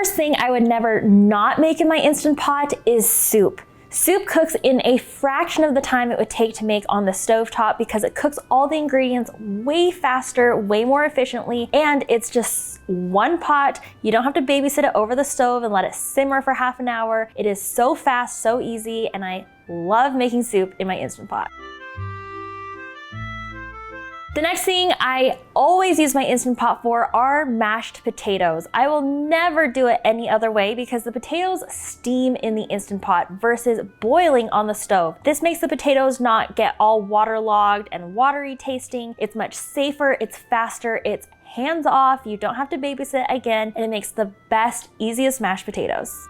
first thing I would never not make in my Instant Pot is soup. Soup cooks in a fraction of the time it would take to make on the stovetop because it cooks all the ingredients way faster, way more efficiently, and it's just one pot. You don't have to babysit it over the stove and let it simmer for half an hour. It is so fast, so easy, and I love making soup in my Instant Pot. The next thing I always use my Instant Pot for are mashed potatoes. I will never do it any other way because the potatoes steam in the Instant Pot versus boiling on the stove. This makes the potatoes not get all waterlogged and watery tasting. It's much safer, it's faster, it's hands off, you don't have to babysit again, and it makes the best, easiest mashed potatoes.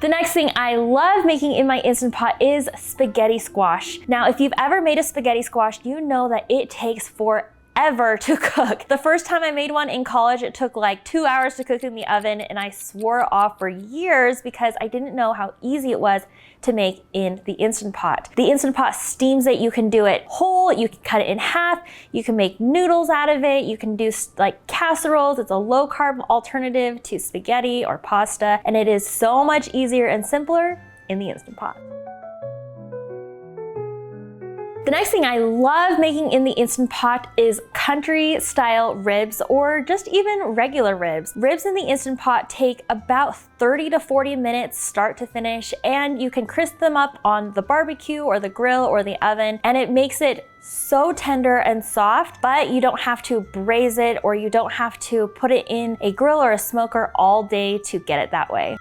The next thing I love making in my Instant Pot is spaghetti squash. Now, if you've ever made a spaghetti squash, you know that it takes forever to cook. The first time I made one in college, it took like 2 hours to cook in the oven, and I swore it off for years because I didn't know how easy it was to make in the Instant Pot. The Instant Pot steams it. You can do it whole, you can cut it in half, you can make noodles out of it, you can do like casseroles. It's a low carb alternative to spaghetti or pasta, and it is so much easier and simpler in the Instant Pot. The next thing I love making in the Instant Pot is country style ribs or just even regular ribs. Ribs in the Instant Pot take about 30 to 40 minutes start to finish, and you can crisp them up on the barbecue or the grill or the oven, and it makes it so tender and soft, but you don't have to braise it or you don't have to put it in a grill or a smoker all day to get it that way.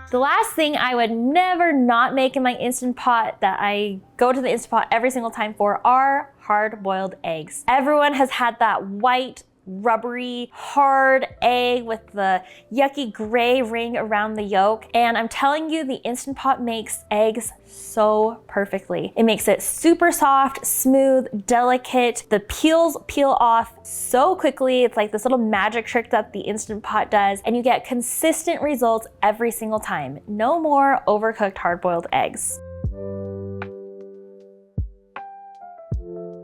The last thing I would never not make in my Instant Pot that I go to the Instant Pot every single time for are hard-boiled eggs. Everyone has had that white, rubbery, hard egg with the yucky gray ring around the yolk, and I'm telling you, the Instant Pot makes eggs so perfectly. It makes it super soft, smooth, delicate. The peels peel off so quickly. It's like this little magic trick that the Instant Pot does, and you get consistent results every single time. No more overcooked hard-boiled eggs.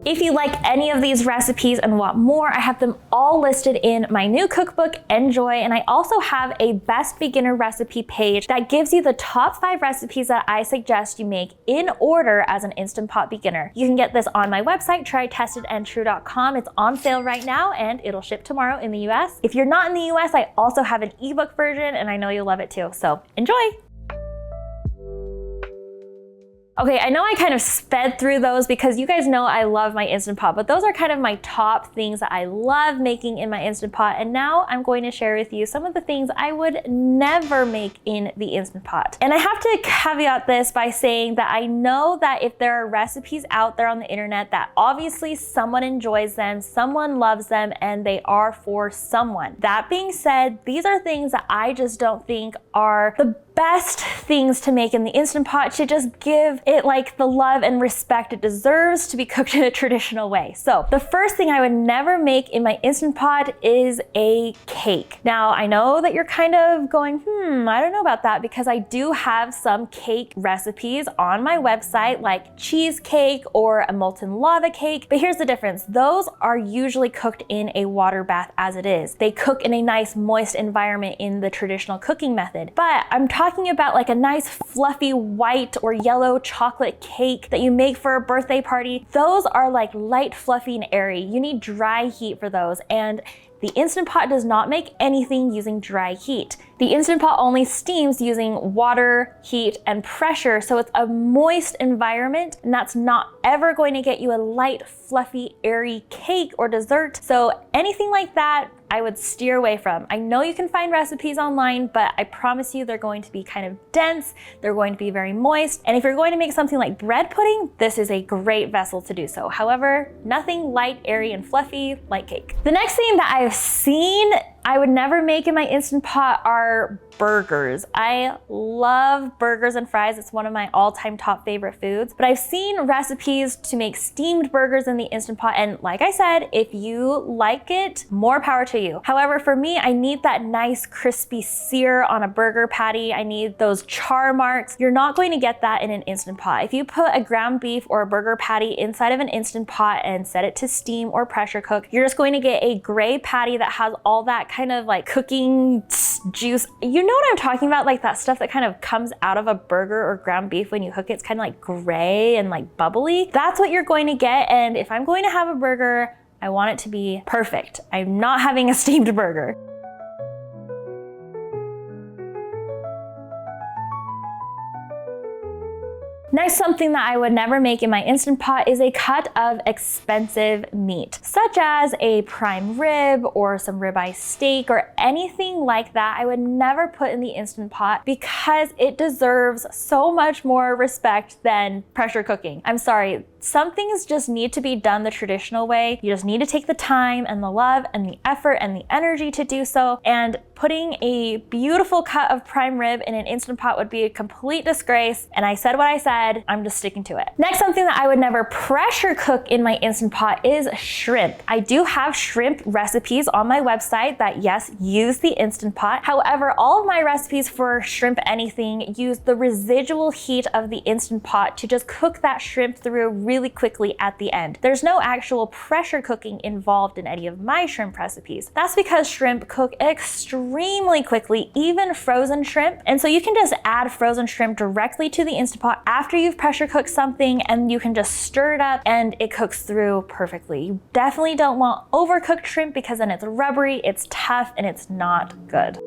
If you like any of these recipes and want more, I have them all listed in my new cookbook, Enjoy, and I also have a best beginner recipe page that gives you the top 5 recipes that I suggest you make in order as an Instant Pot beginner. You can get this on my website, trytestedandtrue.com. It's on sale right now and it'll ship tomorrow in the US. If you're not in the US, I also have an ebook version and I know you'll love it too, so enjoy! Okay, I know I kind of sped through those because you guys know I love my Instant Pot, but those are kind of my top things that I love making in my Instant Pot, and now I'm going to share with you some of the things I would never make in the Instant Pot. And I have to caveat this by saying that I know that if there are recipes out there on the internet that obviously someone enjoys them, someone loves them, and they are for someone. That being said, these are things that I just don't think are the best things to make in the Instant Pot to just give it like the love and respect it deserves to be cooked in a traditional way. So the first thing I would never make in my Instant Pot is a cake. Now I know that you're kind of going, I don't know about that, because I do have some cake recipes on my website like cheesecake or a molten lava cake, but here's the difference. Those are usually cooked in a water bath as it is. They cook in a nice moist environment in the traditional cooking method, but I'm talking about like a nice fluffy white or yellow chocolate cake that you make for a birthday party. Those are like light, fluffy, and airy. You need dry heat for those, and the Instant Pot does not make anything using dry heat. The Instant Pot only steams using water, heat, and pressure, so it's a moist environment, and that's not ever going to get you a light, fluffy, airy cake or dessert. So anything like that, I would steer away from. I know you can find recipes online, but I promise you they're going to be kind of dense, they're going to be very moist, and if you're going to make something like bread pudding, this is a great vessel to do so. However, nothing light, airy, and fluffy like cake. The next thing that I've seen I would never make in my Instant Pot are burgers. I love burgers and fries. It's one of my all-time top favorite foods, but I've seen recipes to make steamed burgers in the Instant Pot, and like I said, if you like it, more power to you. However, for me, I need that nice crispy sear on a burger patty. I need those char marks. You're not going to get that in an Instant Pot. If you put a ground beef or a burger patty inside of an Instant Pot and set it to steam or pressure cook, you're just going to get a gray patty that has all that kind of like cooking juice. You know what I'm talking about? Like that stuff that kind of comes out of a burger or ground beef when you cook it. It's kind of like gray and like bubbly. That's what you're going to get. And if I'm going to have a burger, I want it to be perfect. I'm not having a steamed burger. Next, something that I would never make in my Instant Pot is a cut of expensive meat, such as a prime rib or some ribeye steak or anything like that. I would never put in the Instant Pot because it deserves so much more respect than pressure cooking. I'm sorry. Some things just need to be done the traditional way. You just need to take the time and the love and the effort and the energy to do so. And putting a beautiful cut of prime rib in an Instant Pot would be a complete disgrace. And I said what I said, I'm just sticking to it. Next, something that I would never pressure cook in my Instant Pot is shrimp. I do have shrimp recipes on my website that, yes, use the Instant Pot. However, all of my recipes for shrimp anything use the residual heat of the Instant Pot to just cook that shrimp through really quickly at the end. There's no actual pressure cooking involved in any of my shrimp recipes. That's because shrimp cook extremely quickly, even frozen shrimp. And so you can just add frozen shrimp directly to the Instant Pot after you've pressure cooked something, and you can just stir it up and it cooks through perfectly. You definitely don't want overcooked shrimp because then it's rubbery, it's tough, and it's not good.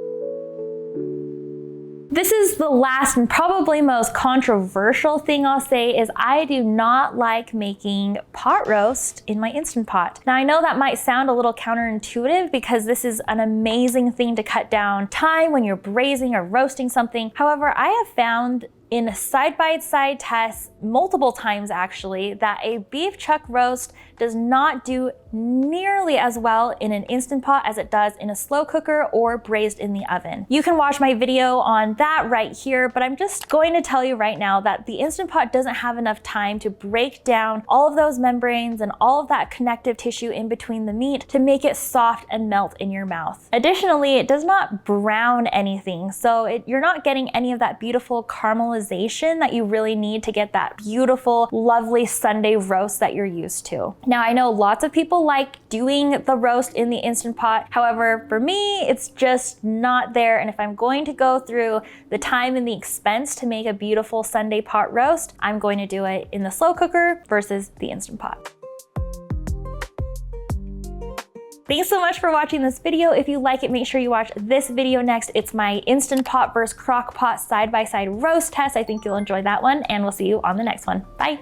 This is the last and probably most controversial thing I'll say is I do not like making pot roast in my Instant Pot. Now I know that might sound a little counterintuitive because this is an amazing thing to cut down time when you're braising or roasting something. However, I have found in side-by-side tests multiple times actually that a beef chuck roast does not do nearly as well in an Instant Pot as it does in a slow cooker or braised in the oven. You can watch my video on that right here, but I'm just going to tell you right now that the Instant Pot doesn't have enough time to break down all of those membranes and all of that connective tissue in between the meat to make it soft and melt in your mouth. Additionally, it does not brown anything, so you're not getting any of that beautiful caramelization that you really need to get that beautiful, lovely Sunday roast that you're used to. Now, I know lots of people like doing the roast in the Instant Pot. However, for me, it's just not there. And if I'm going to go through the time and the expense to make a beautiful Sunday pot roast, I'm going to do it in the slow cooker versus the Instant Pot. Thanks so much for watching this video. If you like it, make sure you watch this video next. It's my Instant Pot versus Crock Pot side-by-side roast test. I think you'll enjoy that one, and we'll see you on the next one. Bye.